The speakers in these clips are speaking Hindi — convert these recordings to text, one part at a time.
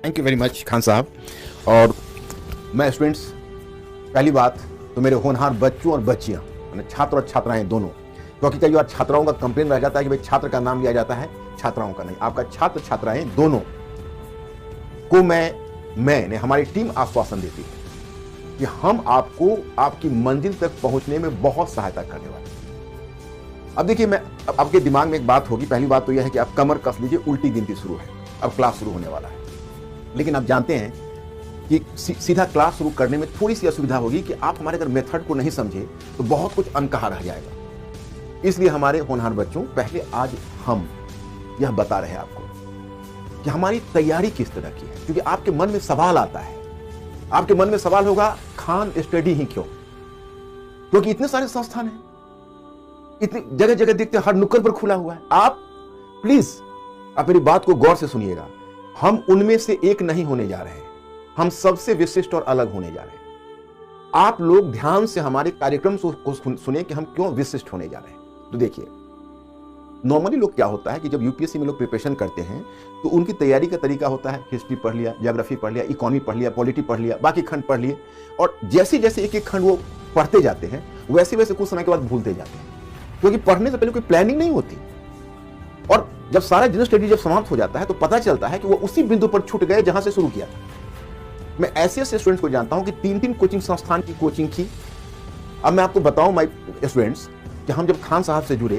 Thank you very much Khan साहब। और मैं स्टूडेंट्स, पहली बात तो मेरे होनहार बच्चों और बच्चियां, छात्र और छात्राएं दोनों, क्योंकि कई बार छात्राओं का कंप्लेन रह जाता है कि भाई छात्र का नाम लिया जाता है, छात्राओं का नहीं। आपका छात्र छात्राएं दोनों को मैंने हमारी टीम आश्वासन देती है कि हम आपको आपकी मंजिल तक पहुंचने में बहुत सहायता करने वाले हैं। अब देखिए, मैं आपके दिमाग में एक बात होगी। पहली बात तो यह है कि आप कमर कस लीजिए, उल्टी गिनती शुरू है, अब क्लास शुरू होने वाला है। लेकिन आप जानते हैं कि सीधा क्लास शुरू करने में थोड़ी सी असुविधा होगी कि आप हमारे अगर मेथड को नहीं समझे तो बहुत कुछ अनकहा रह जाएगा। इसलिए हमारे होनहार बच्चों, पहले आज हम यह बता रहे हैं आपको कि हमारी तैयारी किस तरह की है। क्योंकि आपके मन में सवाल आता है, आपके मन में सवाल होगा, खान स्टडी ही क्यों? क्योंकि इतने सारे संस्थान हैं, इतनी जगह जगह देखते हैं, हर नुक्कड़ पर खुला हुआ है। आप प्लीज आप मेरी बात को गौर से सुनिएगा। हम उनमें से एक नहीं होने जा रहे हैं, हम सबसे विशिष्ट और अलग होने जा रहे हैं। आप लोग ध्यान से हमारे कार्यक्रम को सुने कि हम क्यों विशिष्ट होने जा रहे हैं। तो देखिए, नॉर्मली लोग क्या होता है कि जब यूपीएससी में लोग प्रिपरेशन करते हैं तो उनकी तैयारी का तरीका होता है, हिस्ट्री पढ़ लिया, ज्योग्राफी पढ़ लिया, इकोनॉमी पढ़ लिया, पॉलिटी पढ़ लिया, बाकी खंड पढ़ लिए, और जैसे जैसे एक एक खंड वो पढ़ते जाते हैं वैसे वैसे कुछ समय के बाद भूलते जाते हैं, क्योंकि पढ़ने से पहले कोई प्लानिंग नहीं होती। और जब सारा जनरल स्टडी जब समाप्त हो जाता है तो पता चलता है कि वो उसी बिंदु पर छूट गए जहां से शुरू किया था। मैं ऐसे ऐसे स्टूडेंट्स को जानता हूं कि 3-3 कोचिंग संस्थान की कोचिंग की। अब मैं आपको बताऊं माय स्टूडेंट्स कि हम जब खान साहब से जुड़े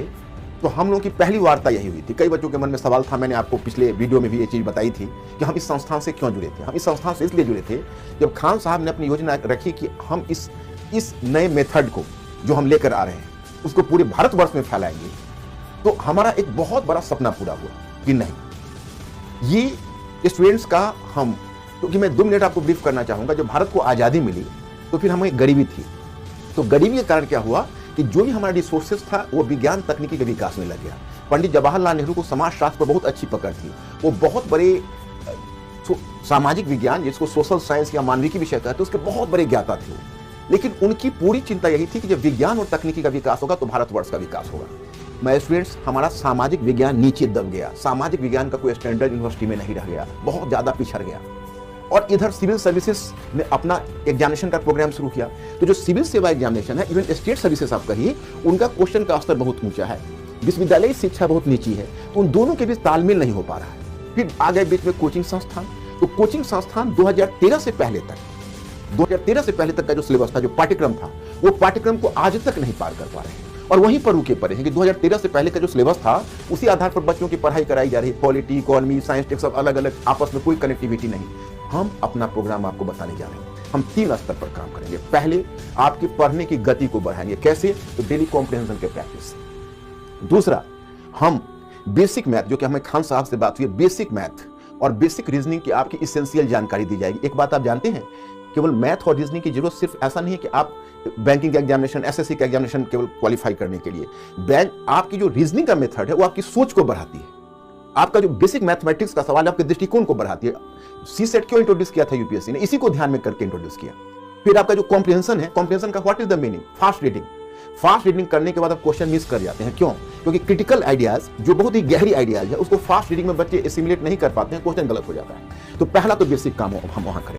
तो हम लोगों की पहली वार्ता यही हुई थी। कई बच्चों के मन में सवाल था, मैंने आपको पिछले वीडियो में भी ये चीज बताई थी कि हम इस संस्थान से क्यों जुड़े थे। हम इस संस्थान से इसलिए जुड़े थे जब खान साहब ने अपनी योजना रखी कि हम इस नए मेथड को जो हम लेकर आ रहे हैं उसको पूरे भारतवर्ष में फैलाएंगे। तो हमारा एक बहुत बड़ा सपना पूरा हुआ कि नहीं, ये स्टूडेंट्स का हम, क्योंकि मैं 2 मिनट आपको ब्रीफ करना चाहूंगा। जब भारत को आजादी मिली तो फिर हमें गरीबी थी। तो गरीबी के कारण क्या हुआ कि जो भी हमारा रिसोर्सेज था वो विज्ञान तकनीकी के विकास में लग गया। पंडित जवाहरलाल नेहरू को समाजशास्त्र पर बहुत अच्छी पकड़ थी। वो बहुत बड़े सामाजिक विज्ञान, जिसको सोशल साइंस या मानविकी विषय कहते हैं, उसके बहुत बड़े ज्ञाता थे। लेकिन उनकी पूरी चिंता यही थी कि जब विज्ञान और तकनीकी का विकास होगा तो भारतवर्ष का विकास होगा। मैं स्टूडेंट्स, हमारा सामाजिक विज्ञान नीचे दब गया। सामाजिक विज्ञान का कोई स्टैंडर्ड यूनिवर्सिटी में नहीं रह गया, बहुत ज्यादा पिछड़ गया। और इधर सिविल सर्विसेज ने अपना एग्जामिनेशन का प्रोग्राम शुरू किया। तो जो सिविल सेवा एग्जामिनेशन है, इवन स्टेट सर्विसेज आप कहिए, उनका क्वेश्चन का स्तर बहुत ऊंचा है, विश्वविद्यालय शिक्षा बहुत नीची है। तो उन दोनों के बीच तालमेल नहीं हो पा रहा है। फिर आ गए बीच में कोचिंग संस्थान। तो कोचिंग संस्थान 2013 से पहले तक का जो सिलेबस था, जो पाठ्यक्रम था, वो पाठ्यक्रम को आज तक नहीं पार कर पा रहे हैं और वहीं पर रुके पड़े हैं कि 2013 से पहले का जो सिलेबस था उसी आधार पर बच्चों की पढ़ाई कराई जा रही है। पॉलिटी, इकोनॉमी, साइंस, टेक सब अलग अलग, आपस में कोई कनेक्टिविटी नहीं। हम अपना प्रोग्राम आपको बताने जा रहे हैं। हम 3 स्तर पर काम करेंगे। पहले, आपकी पढ़ने की गति को बढ़ाएंगे। कैसे? तो डेली कॉम्प्रिहेंशन के प्रैक्टिस। दूसरा, हम बेसिक मैथ, जो कि हमें खान साहब से बात हुई, बेसिक मैथ और बेसिक रीजनिंग की आपकी इसेंशियल जानकारी दी जाएगी। एक बात आप जानते हैं, केवल मैथ और रीजनिंग की जरूरत सिर्फ ऐसा नहीं है कि आप बैंकिंग का एग्जामिनेशन, एसएससी का एग्जामिनेशन केवल क्वालिफाई करने के लिए। आपकी जो रीजनिंग का मेथड है वो आपकी सोच को बढ़ाती है। आपका जो बेसिक मैथमेटिक्स का सवाल है आपके दृष्टिकोण को बढ़ाती है। सीसेट क्यों इंट्रोड्यूस किया था यूपीएससी ने? इसी को ध्यान में करके इंट्रोड्यूस किया। फिर आपका जो कॉम्प्रिहेंशन है, कॉम्प्रिहेंशन का what is the meaning? Fast reading करने के बाद आप क्वेश्चन मिस कर जाते हैं। क्यों? क्योंकि क्रिटिकल आइडियाज, जो बहुत ही गहरी आइडियाज है, उसको फास्ट रीडिंग में बच्चे एसिमुलेट नहीं कर पाते हैं, क्वेश्चन गलत हो जाता है। तो पहला तो बेसिक काम हम वहां करें।